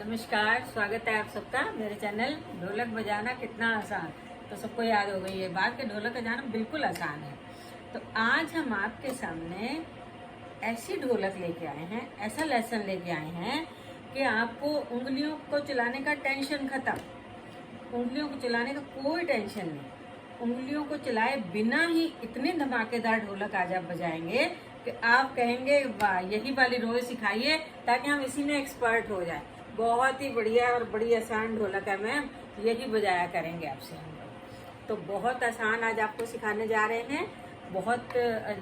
नमस्कार, स्वागत है आप सबका मेरे चैनल ढोलक बजाना कितना आसान। तो सबको याद हो गई है बात कि ढोलक बजाना बिल्कुल आसान है। तो आज हम आपके सामने ऐसी ढोलक लेके आए हैं, ऐसा लेसन लेके आए हैं कि आपको उंगलियों को चलाने का टेंशन खत्म। उंगलियों को चलाने का कोई टेंशन नहीं। उंगलियों को चलाए बिना ही इतनी धमाकेदार ढोलक आज आप बजाएंगे कि आप कहेंगे वाह, यही वाली रोज सिखाइए ताकि हम इसी में एक्सपर्ट हो जाए। बहुत ही बढ़िया और बड़ी आसान ढोलक है मैम, यही बजाया करेंगे आपसे हम लोग। तो बहुत आसान आज आपको सिखाने जा रहे हैं। बहुत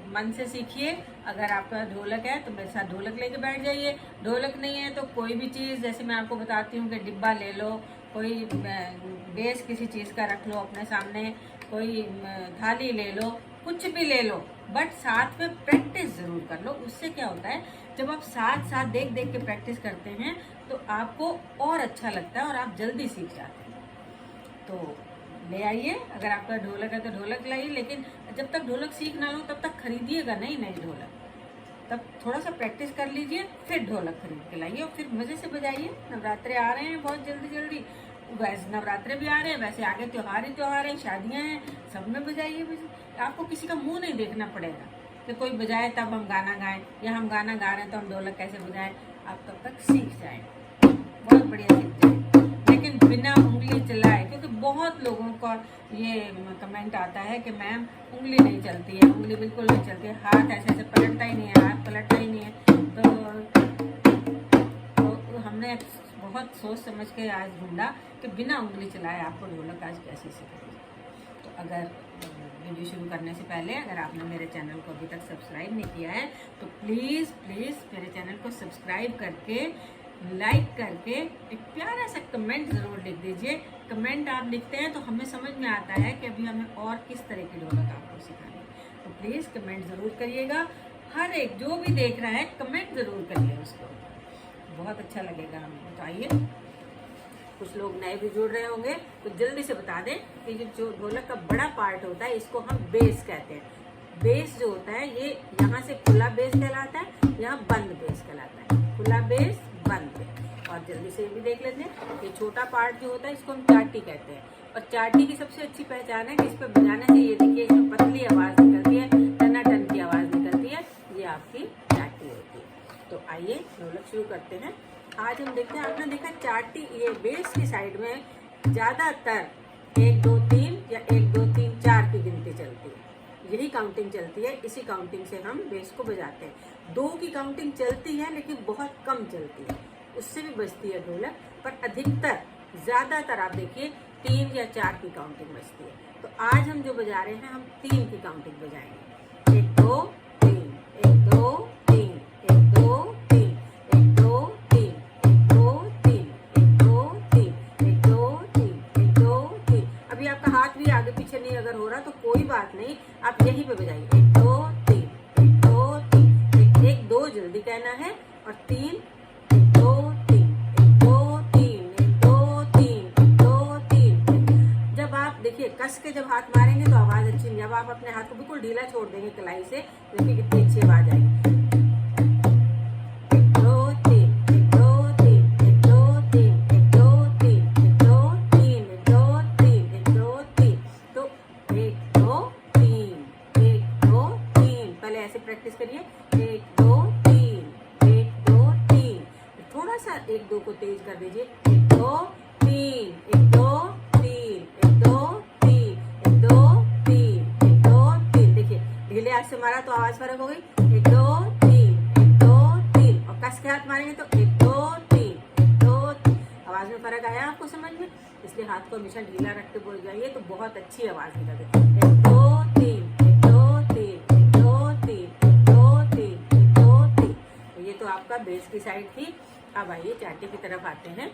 मन से सीखिए। अगर आपका ढोलक है तो मेरे साथ ढोलक लेके बैठ जाइए। ढोलक नहीं है तो कोई भी चीज़, जैसे मैं आपको बताती हूँ कि डिब्बा ले लो, कोई बेस किसी चीज़ का रख लो अपने सामने, कोई थाली ले लो, कुछ भी ले लो, बट साथ में प्रैक्टिस ज़रूर कर लो। उससे क्या होता है, जब आप साथ साथ देख देख के प्रैक्टिस करते हैं तो आपको और अच्छा लगता है और आप जल्दी सीख जाते हैं। तो ले आइए, अगर आपका ढोलक है तो ढोलक लाइए, लेकिन जब तक ढोलक सीख ना लो तब तक खरीदिएगा नहीं नई ढोलक। तब थोड़ा सा प्रैक्टिस कर लीजिए, फिर ढोलक खरीद के लाइए और फिर मज़े से बजाइए। नवरात्रे आ रहे हैं बहुत जल्दी जल्दी, वैसे नवरात्रे भी आ रहे हैं, वैसे आगे त्योहार ही त्योहार हैं, शादियाँ हैं, सब में बजाइए। आपको किसी का मुंह नहीं देखना पड़ेगा कि कोई बजाए तब हम गाना गाएं, या हम गाना गा रहे हैं तो हम ढोलक कैसे बजाएं। आप तब तक सीख जाएं, बहुत बढ़िया सीख जाएं, लेकिन बिना उंगली चलाए। क्योंकि बहुत लोगों का ये कमेंट आता है कि मैम उंगली नहीं चलती है, उंगली बिल्कुल नहीं चलती है, हाथ ऐसे ऐसे पलटता ही नहीं है, हाथ पलटता ही नहीं है। तो हमने बहुत सोच समझ के आज ढूंढा कि बिना उंगली चलाए आपको ढोलक आज कैसे सीखेंगे। तो अगर वीडियो शुरू करने से पहले अगर आपने मेरे चैनल को अभी तक सब्सक्राइब नहीं किया है तो प्लीज़ मेरे चैनल को सब्सक्राइब करके, लाइक करके, एक प्यारा सा कमेंट ज़रूर लिख दीजिए। कमेंट आप लिखते हैं तो हमें समझ में आता है कि अभी हमें और किस तरह की ढोलक आपको सिखानी है। तो प्लीज़ कमेंट ज़रूर करिएगा। हर एक जो भी देख रहा है कमेंट ज़रूर करिए, उसको बहुत अच्छा लगेगा हमें। तो आइए, कुछ लोग नए भी जुड़ रहे होंगे तो जल्दी से बता दें कि जो ढोलक का बड़ा पार्ट होता है इसको हम बेस कहते हैं। बेस जो होता है ये यहाँ से खुला बेस कहलाता है, यहाँ बंद बेस कहलाता है। खुला बेस, बंद बेस। और जल्दी से ये भी देख लेते हैं, ये छोटा पार्ट जो होता है इसको हम चाटी कहते हैं। और चाटी की सबसे अच्छी पहचान है कि इस पर बजाने से ये देखिए इसमें पतली आवाज़ निकलती है, टनाटन की आवाज़ निकलती है, ये आपकी चाटी होती है। तो आइए ढोलक शुरू करते हैं। आज हम देखते हैं, आपने देखा चाटी ये बेस की साइड में ज़्यादातर 1 2 3 या 1 2 3 4 की गिनती चलती है। यही काउंटिंग चलती है, इसी काउंटिंग से हम बेस को बजाते हैं। 2 की काउंटिंग चलती है लेकिन बहुत कम चलती है, उससे भी बजती है ढोलक, पर अधिकतर ज़्यादातर आप देखिए 3 या 4 की काउंटिंग बजती है। तो आज हम जो बजा रहे हैं हम 3 की काउंटिंग बजाएंगे। 1 2 3, 1 2 3, 1 2 3, 1 2 3, 1 2 3, 1 2 3, 1 2 3, 1 2 3। अभी आपका हाथ भी आगे पीछे नहीं अगर हो रहा तो कोई बात नहीं, आप यहीं पे बजाइए। 1 2 3, 1 2 3, 1 2 जल्दी कहना है, और 3 1 2 3, 1 2 3, 1 2 3, 1 2 3। जब आप देखिए कस के जब हाथ मारेंगे तो आवाज़ अच्छी नहीं। जब आप अपने हाथ को बिल्कुल ढीला छोड़ देंगे कलाई से, देखिए कितनी अच्छी आवाज़ आएगी। 1 2 3, 1 2 3, 1 2 3, 1 2 3, 1 2 3, 1 2 3, 1 2 3। तो 1 2 3, 1 2 3, पहले ऐसे प्रैक्टिस करिए। 1 2 3, 1 2 3। थोड़ा सा 1 2 को तेज कर दीजिए। 1 2 3, 1 2 3, 1 2 3, 1 2 3, 1 2 3। देखिए ढीले हाथ से मारा तो आवाज फर्क हो गई। 1 2 3, 1 2 3, और कस के हाथ मारेंगे तो 1 2 3, 1 2 3। आवाज में फर्क आया आपको समझ में? इसलिए हाथ को हमेशा ढीला रख के बोल जाइए तो बहुत अच्छी आवाज निकलती है। 1 2 3, 1 2 3, 1 2 3, 1 2 3, 1 2 3। तो ये तो आपका बेस की साइड थी। अब आइए चाटी की तरफ आते हैं।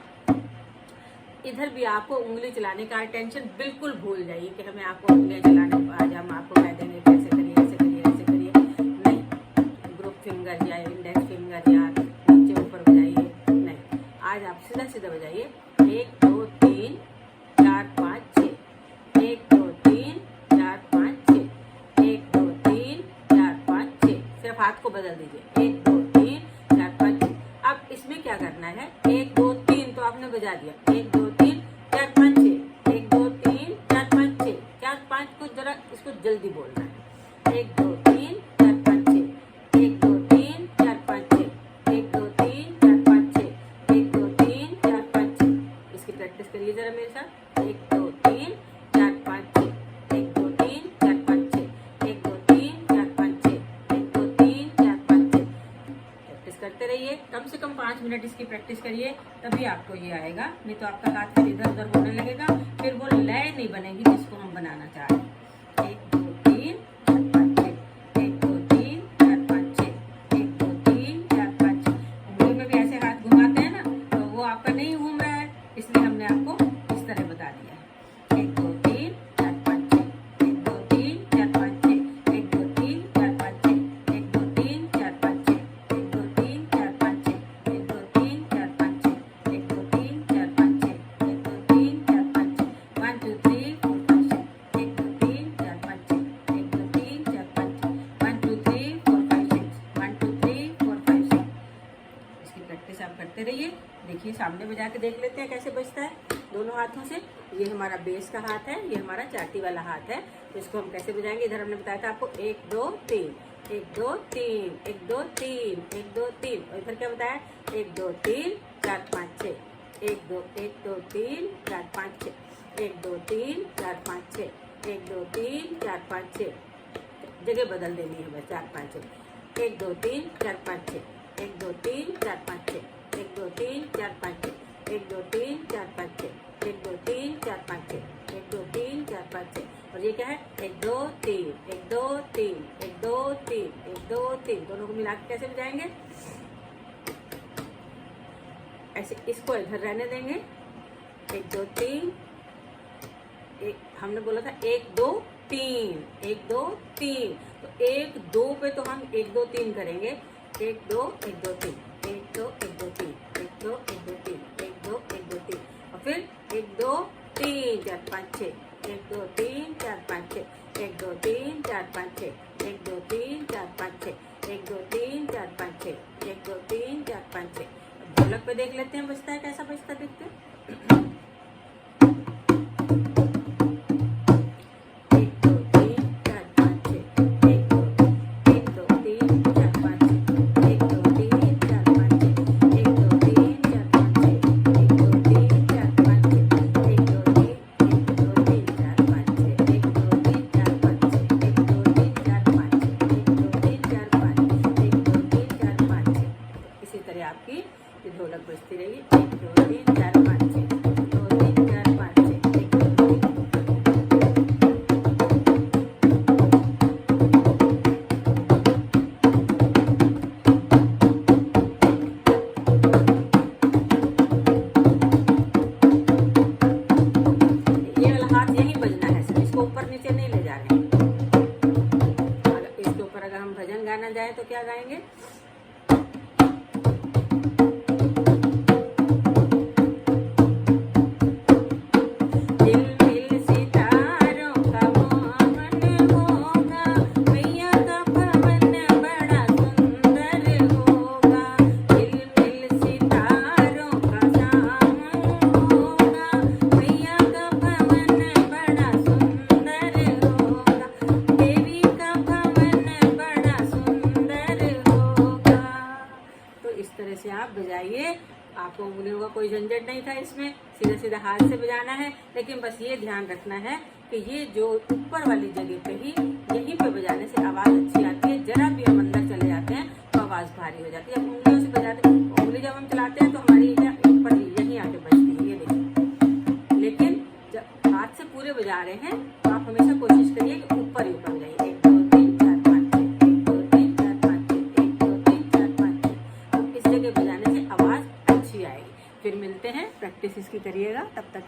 इधर भी आपको उंगली चलाने का टेंशन बिल्कुल भूल जाइए कि हमें आपको उंगलियां चलाने, आज हम आपको कह देंगे कैसे करिए, ऐसे करिए, ऐसे करिए, नहीं। ग्रुप फिंगर या इंडेक्स फिंगर या नीचे ऊपर बजाइए, नहीं। आज आप सीधा सीधा बजाइए। 1 2 3 4 5 6, 1 2 3 4 5 6, 1 2 3 4 5 6। सिर्फ हाथ को बदल दीजिए। 1 2 3 4 5 6। अब इसमें क्या करना है, 1 2 3 तो आपने बजा दिया 1 2 3 4 5 6, 1 2 3 4 5 6, 4 5 को जरा इसको जल्दी बोलना है, 1 2 3 4 5 6, 1 2 3 4 5 6, 1 2 3 4 5 6, 1 2 3 4 5 6। इसकी प्रैक्टिस करिए जरा मेरे साथ, 1 2 3 4 5 6, 1 2 3 4 5 6, 1 2 3 4 5 6, 1 2 3 4 5 6। प्रैक्टिस करते रहिए, कम से कम 5 मिनट इसकी प्रैक्टिस करिए, तभी आपको ये आएगा। नहीं तो आपका हाथ फिर इधर उधर होने लगेगा, फिर वो लय नहीं बनेगी जिसको हम बनाना चाह रहे हैं। 1 2 3 4 5 6, 1 2 3 4 5 6, 1 2 3 4 5 6। उंगली में भी ऐसे हाथ घुमाते हैं ना, तो वो आपका नहीं घूम रहा है, इसलिए हमने आपको इस तरह बता दिया है। 1 2 3 4 5 6, 1 2 3 4 5 6, 1 2 3 4 5 6, 1 2 3 4 5 6, 1 2 3 4 5 6, 1 2 3 4 5 6, 1 2 3 4 5 6, 1 2 3 4 5 6, 1 2 3 4 5 6, 1 2 3 4 5 6, 1 2 3 4 5 6, 1 2 3 4 5 6, 1 2 3 4 5 6। इसकी प्रैक्टिस आप करते रहिए। देखिए सामने बजा के देख लेते हैं कैसे बजता है दोनों हाथों से। ये हमारा बेस का हाथ है, ये हमारा चाटी वाला हाथ है, तो इसको हम कैसे बजाएंगे, इधर हमने बताया था आपको 1 2 3, 1 2 3, 1 2 3, 1 2 3, और इधर क्या बताया 1 2 3 4 5 6, 1 2 3 4 5 6, 1 2 3 4 5 6, 1 2 3 4 5 6। जगह बदल देनी है बस, 4 5 6, 1 2 3 4 5 6, 1 2 3 4 5 6, 1 2 3 4 5 6, 1 2 3 4 5 6, 1 2 3 4 5 6, 1 2 3 4 5 6। और ये क्या है 1 2 3, 1 2 3, 1 2 3, 1 2 3, दोनों को मिला के कैसे बजाएंगे, ऐसे इसको इधर रहने देंगे। 1 2 3, हमने बोला था 1 2 3, 1 2 3, तो 1 2 पे तो हम 1 2 3 करेंगे, 1 2 1 2 3, 1 2 1 2 3, 1 2 1 2 3, 1 2 1 2 3, और फिर 1 2 3 4 5 6, 1 2 3 4 5 6, 1 2 3 4 5 6, 1 2 3 4 5 6, 1 2 3 4 5 6, 1 2 3 4 5 6। ढोलक पे देख लेते हैं बजता है कैसा बजता है, देखते हैं। 1 2 3 4 5 6, 1 2 3 4 5 6, 1 2 3 4 5 6, 1 2 3 4 5 6, 1 2 3 4 5 6, 1 2 3 4 5 6, 1 2 3 4 5 6, 1 2 3 4 5 6, 1 2 3 4 5 6, 1 2 3 4 5 6। इसी तरह आपकी ये ढोलक बजती रहेगी, 1 2 3 4 5 6, 2 3 4 5 6, 1 2 3। ये वाला हाथ यहीं बजना है, सिर्फ इसको ऊपर नीचे नहीं ले जा रहे हैं। अगर इसके ऊपर अगर हम भजन गाना जाए तो क्या गाएंगे, दिल मिल सितारों का मोहन होगा, मैया का भवन बड़ा सुंदर होगा, दिल मिल सितारों का सामन होगा, मैया का भवन बड़ा सुंदर होगा, देवी का भवन बड़ा सुंदर होगा। तो इस तरह से आप बजाइए, आपको उंगलियों का कोई झंझट नहीं था इसमें, सीधा सीधा हाथ से बजाना है। लेकिन बस ये ध्यान रखना है कि ये जो ऊपर वाली जगह पे ही, यहीं पे बजाने से आवाज अच्छी आती है। जरा भी हम अंदर चले जाते हैं तो आवाज भारी हो जाती है। अब उंगलियों से बजाते, उंगली जब हम चलाते हैं तो हमारी ऊपर यहीं आके बजती है, ये देखिए। लेकिन जब हाथ से पूरे बजा रहे हैं तो आप हमेशा कोशिश करिए कि ऊपर ही ऊपर बजाइए। 1 2 3 4 5 6, 1 2 3 4 5 6, 1 2 3 4 5 6। तो इस जगह बजाने से आवाज अच्छी आएगी। फिर मिलते हैं, प्रैक्टिस इसकी करिएगा, तब तक के लिए